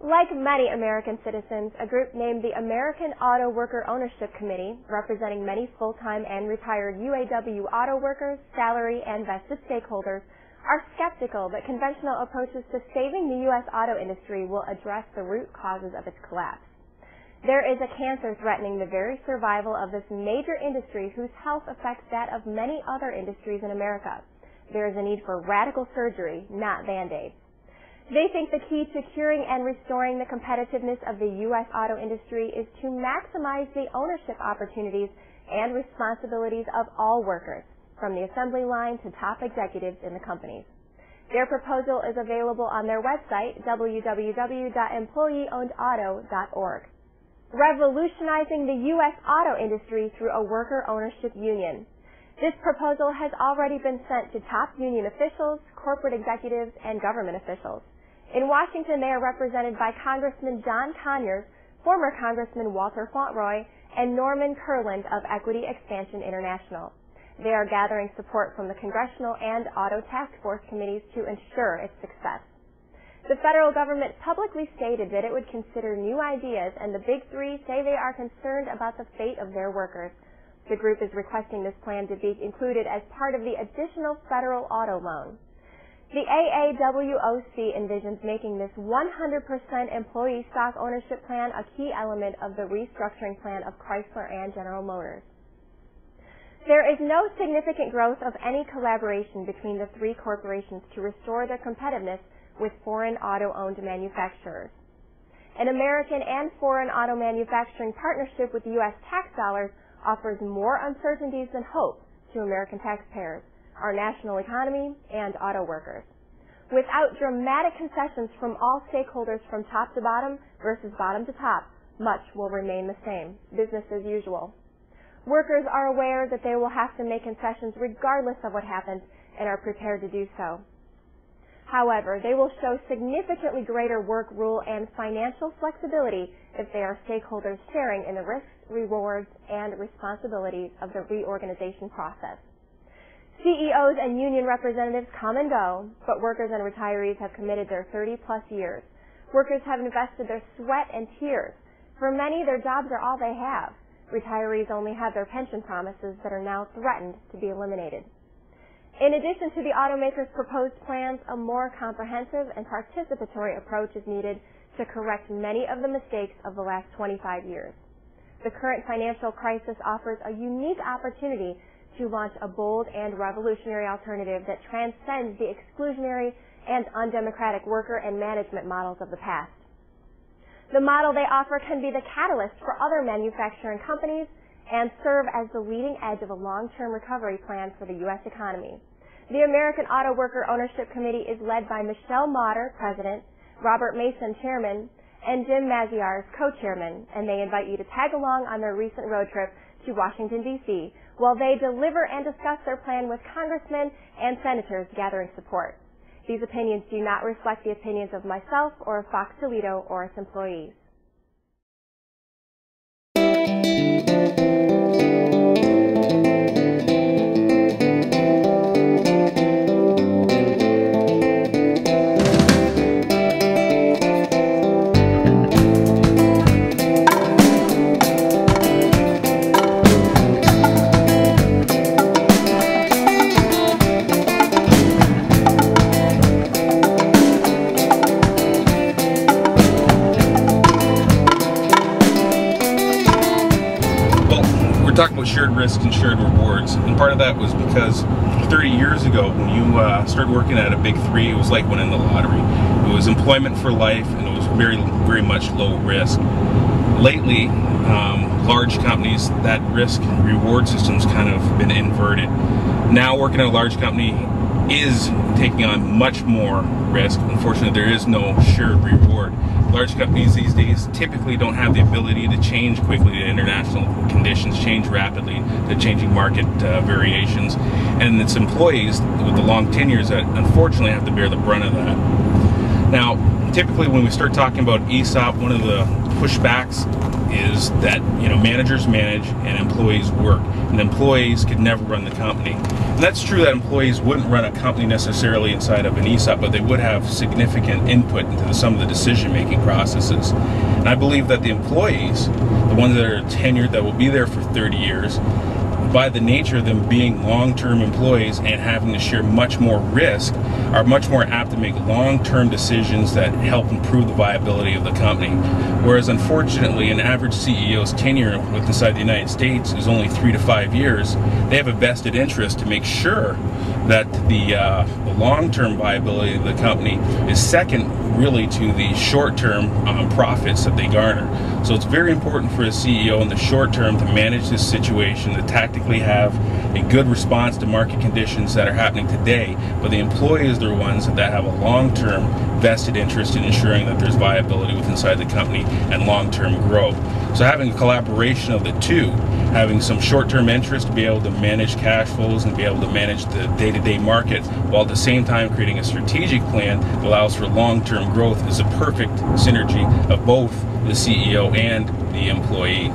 Like many American citizens, a group named the American Auto Worker Ownership Committee, representing many full-time and retired UAW auto workers, salary, and vested stakeholders, are skeptical that conventional approaches to saving the U.S. auto industry will address the root causes of its collapse. There is a cancer threatening the very survival of this major industry whose health affects that of many other industries in America. There is a need for radical surgery, not Band-Aids. They think the key to curing and restoring the competitiveness of the U.S. auto industry is to maximize the ownership opportunities and responsibilities of all workers, from the assembly line to top executives in the companies. Their proposal is available on their website, www.employeeownedauto.org. Revolutionizing the U.S. auto industry through a worker ownership union. This proposal has already been sent to top union officials, corporate executives, and government officials. In Washington, they are represented by Congressman John Conyers, former Congressman Walter Fauntleroy, and Norman Kurland of Equity Expansion International. They are gathering support from the Congressional and Auto Task Force committees to ensure its success. The federal government publicly stated that it would consider new ideas, and the Big Three say they are concerned about the fate of their workers. The group is requesting this plan to be included as part of the additional federal auto loan. The AAWOC envisions making this 100% employee stock ownership plan a key element of the restructuring plan of Chrysler and General Motors. There is no significant growth of any collaboration between the three corporations to restore their competitiveness with foreign auto-owned manufacturers. An American and foreign auto manufacturing partnership with U.S. tax dollars offers more uncertainties than hope to American taxpayers, our national economy, and auto workers. Without dramatic concessions from all stakeholders from top to bottom versus bottom to top, much will remain the same, business as usual. Workers are aware that they will have to make concessions regardless of what happens and are prepared to do so. However, they will show significantly greater work rule and financial flexibility if they are stakeholders sharing in the risks, rewards, and responsibilities of the reorganization process. CEOs and union representatives come and go, but workers and retirees have committed their 30-plus years. Workers have invested their sweat and tears. For many, their jobs are all they have. Retirees only have their pension promises that are now threatened to be eliminated. In addition to the automakers' proposed plans, a more comprehensive and participatory approach is needed to correct many of the mistakes of the last 25 years. The current financial crisis offers a unique opportunity to launch a bold and revolutionary alternative that transcends the exclusionary and undemocratic worker and management models of the past. The model they offer can be the catalyst for other manufacturing companies and serve as the leading edge of a long-term recovery plan for the U.S. economy. The American Auto Worker Ownership Committee is led by Michelle Motter, President, Robert Mason, Chairman, and Jim Maziarz, Co-Chairman, and they invite you to tag along on their recent road trip to Washington, D.C., while they deliver and discuss their plan with congressmen and senators gathering support. These opinions do not reflect the opinions of myself or of Fox Toledo or its employees. We're talking about shared risks and shared rewards, and part of that was because 30 years ago when you started working at a Big Three, it was like winning the lottery. It was employment for life, and it was very much low risk. Lately, large companies, that risk and reward system's kind of been inverted. Now working at a large company is taking on much more risk. Unfortunately, there is no shared reward. Large companies these days typically don't have the ability to change quickly to international conditions, change rapidly to changing market variations, and it's employees with the long tenures that unfortunately have to bear the brunt of that. Now, typically when we start talking about ESOP, one of the pushbacks is that managers manage and employees work, and employees could never run the company. And that's true that employees wouldn't run a company necessarily inside of an ESOP, but they would have significant input into some of the decision-making processes. And I believe that the employees, the ones that are tenured, that will be there for 30 years, by the nature of them being long-term employees and having to share much more risk, are much more apt to make long-term decisions that help improve the viability of the company. Whereas unfortunately, an average CEO's tenure inside the United States is only 3 to 5 years. They have a vested interest to make sure that the long-term viability of the company is second really to the short-term profits that they garner. So it's very important for a CEO in the short term to manage this situation, to tactically have a good response to market conditions that are happening today, but the employees are the ones that have a long-term vested interest in ensuring that there's viability within inside the company and long-term growth. So having a collaboration of the two, having some short-term interest to be able to manage cash flows and be able to manage the day-to-day market, while at the same time creating a strategic plan that allows for long-term growth, is a perfect synergy of both the CEO and the employee.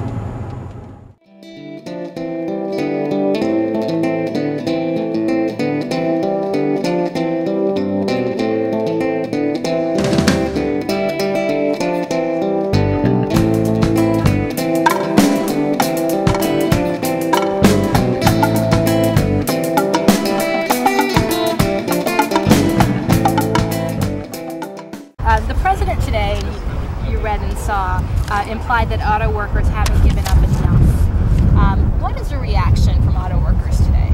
The president today, you read and saw, implied that auto workers haven't given up enough. What is the reaction from auto workers today?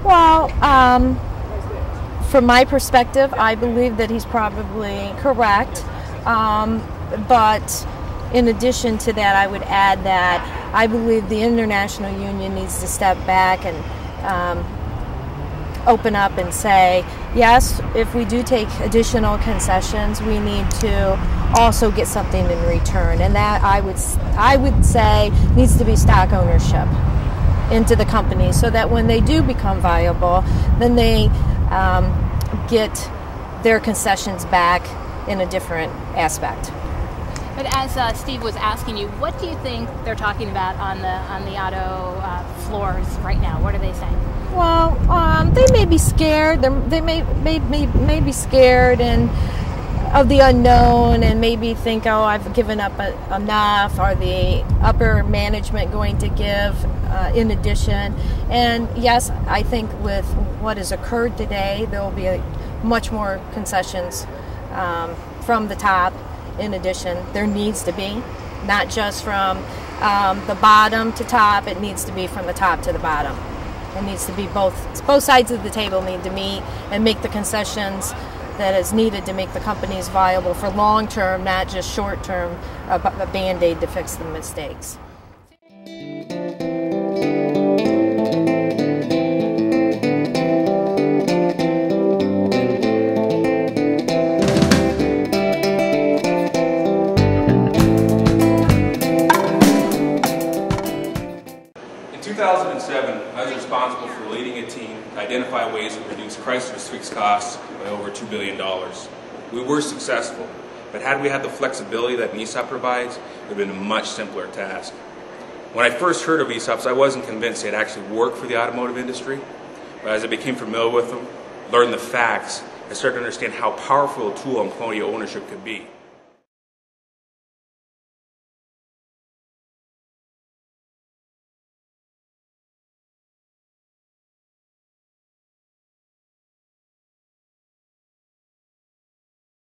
Well, from my perspective, I believe that he's probably correct. But in addition to that, I would add that I believe the International Union needs to step back and open up and say, yes, if we do take additional concessions, we need to also get something in return, and that I would say needs to be stock ownership into the company, so that when they do become viable, then they get their concessions back in a different aspect. But as Steve was asking you, what do you think they're talking about on the auto floors right now? What are they saying? Well, they may be scared. They may be scared and of the unknown, and maybe think, oh, I've given up enough. Are the upper management going to give in addition? And yes, I think with what has occurred today, there will be much more concessions from the top. In addition, there needs to be, not just from the bottom to top, it needs to be from the top to the bottom. It needs to be both sides of the table need to meet and make the concessions that is needed to make the companies viable for long term, not just short term, a band-aid to fix the mistakes. In 2007, I was responsible for leading a team to identify ways to reduce Chrysler's fixed costs by over $2 billion. We were successful, but had we had the flexibility that an ESOP provides, it would have been a much simpler task. When I first heard of ESOPs, I wasn't convinced they'd actually work for the automotive industry, but as I became familiar with them, learned the facts, I started to understand how powerful a tool employee ownership could be.